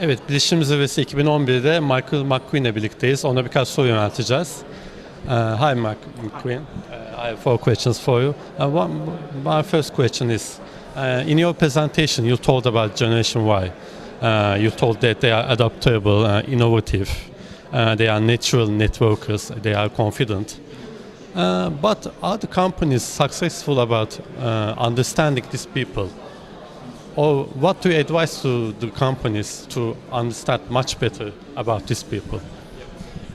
Evet, Bilişim Zirvesi 2011'de Michael McQueen'le birlikteyiz. Ona birkaç soru yönelteceğiz. Hi, McQueen. I have four questions for you. My first question is, in your presentation, you told about Generation Y. You told that they are adaptable, innovative, they are natural networkers, they are confident. But are the companies successful about understanding these people? Or what do you advise to the companies to understand much better about these people?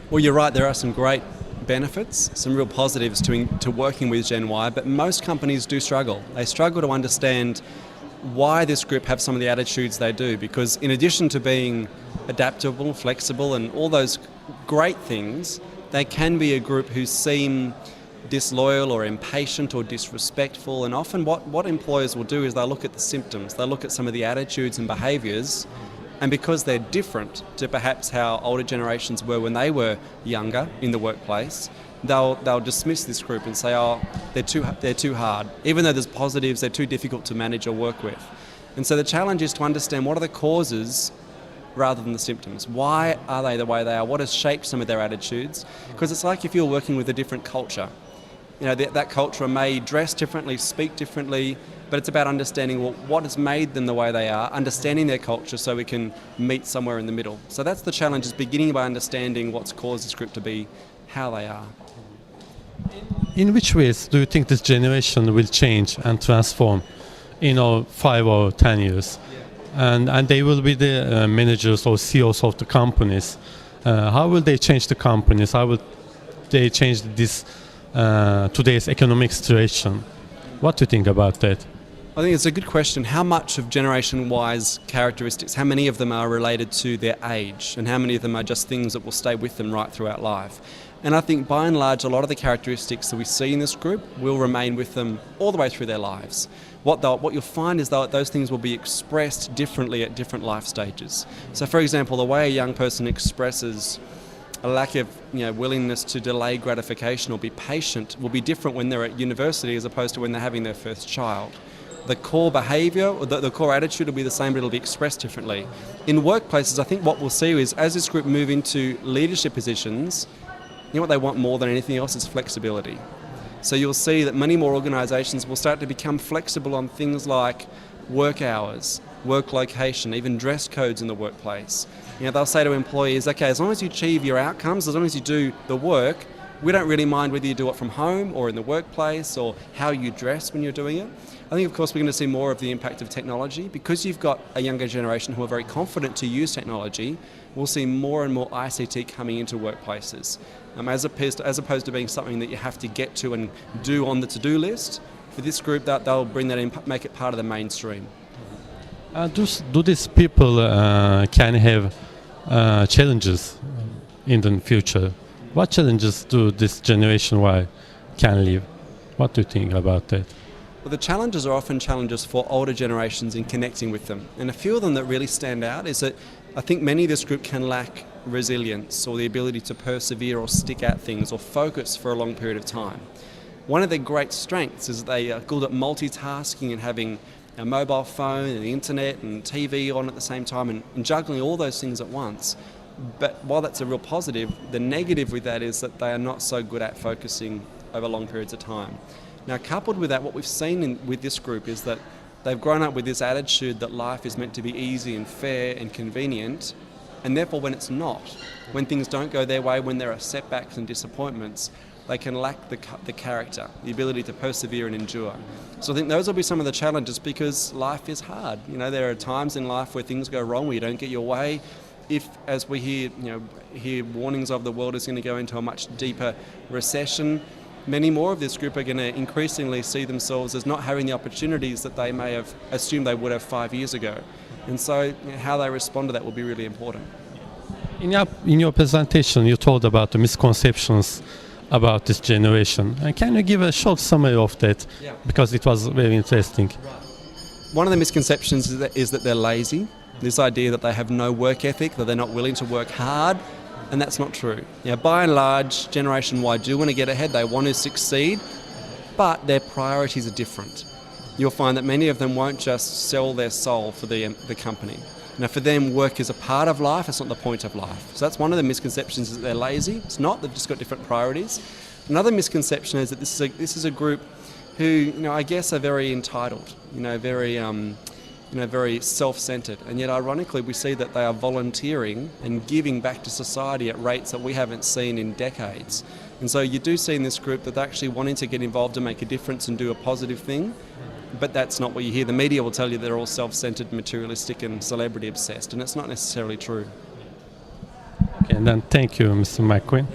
Well, you're right, there are some great benefits, some real positives to working with Gen Y, but most companies do struggle. They struggle to understand why this group have some of the attitudes they do, because in addition to being adaptable, flexible and all those great things, they can be a group who seem disloyal or impatient or disrespectful, and often what employers will do is they'll look at the symptoms, they'll look at some of the attitudes and behaviours, and because they're different to perhaps how older generations were when they were younger in the workplace, they'll dismiss this group and say, oh, they're too hard. Even though there's positives, they're too difficult to manage or work with. And so the challenge is to understand what are the causes rather than the symptoms. Why are they the way they are? What has shaped some of their attitudes? Because it's like if you're working with a different culture. You know, that culture may dress differently, speak differently, but it's about understanding what has made them the way they are, understanding their culture so we can meet somewhere in the middle. So that's the challenge, is beginning by understanding what's caused this group to be how they are. In which ways do you think this generation will change and transform in 5 or 10 years? And they will be the managers or CEOs of the companies. How will they change the companies? How will they change this today's economic situation? What do you think about that? I think it's a good question. How much of Generation Y's characteristics, how many of them are related to their age, and how many of them are just things that will stay with them right throughout life? And I think by and large, a lot of the characteristics that we see in this group will remain with them all the way through their lives. What you'll find is that those things will be expressed differently at different life stages. So for example, the way a young person expresses a lack of willingness to delay gratification or be patient will be different when they're at university as opposed to when they're having their first child. The core behaviour or the core attitude will be the same, but it'll be expressed differently. In workplaces, I think what we'll see is as this group move into leadership positions, what they want more than anything else is flexibility. So you'll see that many more organisations will start to become flexible on things like work hours, work location, even dress codes in the workplace. They'll say to employees, okay, as long as you achieve your outcomes, as long as you do the work, we don't really mind whether you do it from home or in the workplace or how you dress when you're doing it. I think, of course, we're going to see more of the impact of technology. Because you've got a younger generation who are very confident to use technology, we'll see more and more ICT coming into workplaces. As opposed to being something that you have to get to and do on the to-do list, for this group, they'll bring that in, make it part of the mainstream. Do these people can have challenges in the future? What challenges do this Generation Y can live? What do you think about that? Well, the challenges are often challenges for older generations in connecting with them. And a few of them that really stand out is that I think many of this group can lack resilience or the ability to persevere or stick at things or focus for a long period of time. One of their great strengths is that they are good at multitasking and having a mobile phone and the internet and TV on at the same time and juggling all those things at once. But while that's a real positive, the negative with that is that they are not so good at focusing over long periods of time. Now, coupled with that, what we've seen with this group is that they've grown up with this attitude that life is meant to be easy and fair and convenient, and therefore when it's not, when things don't go their way, when there are setbacks and disappointments, they can lack the character, the ability to persevere and endure. So I think those will be some of the challenges because life is hard. There are times in life where things go wrong, where you don't get your way. If, as we hear warnings of the world is going to go into a much deeper recession, many more of this group are going to increasingly see themselves as not having the opportunities that they may have assumed they would have 5 years ago. And so how they respond to that will be really important. In your presentation, you told about the misconceptions about this generation. Can you give a short summary of that? Yeah. Because it was very interesting. One of the misconceptions is that they're lazy. This idea that they have no work ethic, that they're not willing to work hard, and that's not true. By and large, Generation Y do want to get ahead, they want to succeed, but their priorities are different. You'll find that many of them won't just sell their soul for the company. Now, for them, work is a part of life, it's not the point of life. So that's one of the misconceptions, is that they're lazy. It's not, they've just got different priorities. Another misconception is that this is a group who, I guess are very entitled, very self-centered. And yet, ironically, we see that they are volunteering and giving back to society at rates that we haven't seen in decades. And so you do see in this group that they're actually wanting to get involved and make a difference and do a positive thing. But that's not what you hear. The media will tell you they're all self-centered, materialistic and celebrity obsessed, and it's not necessarily true. Okay, and then thank you, Mr. McQueen.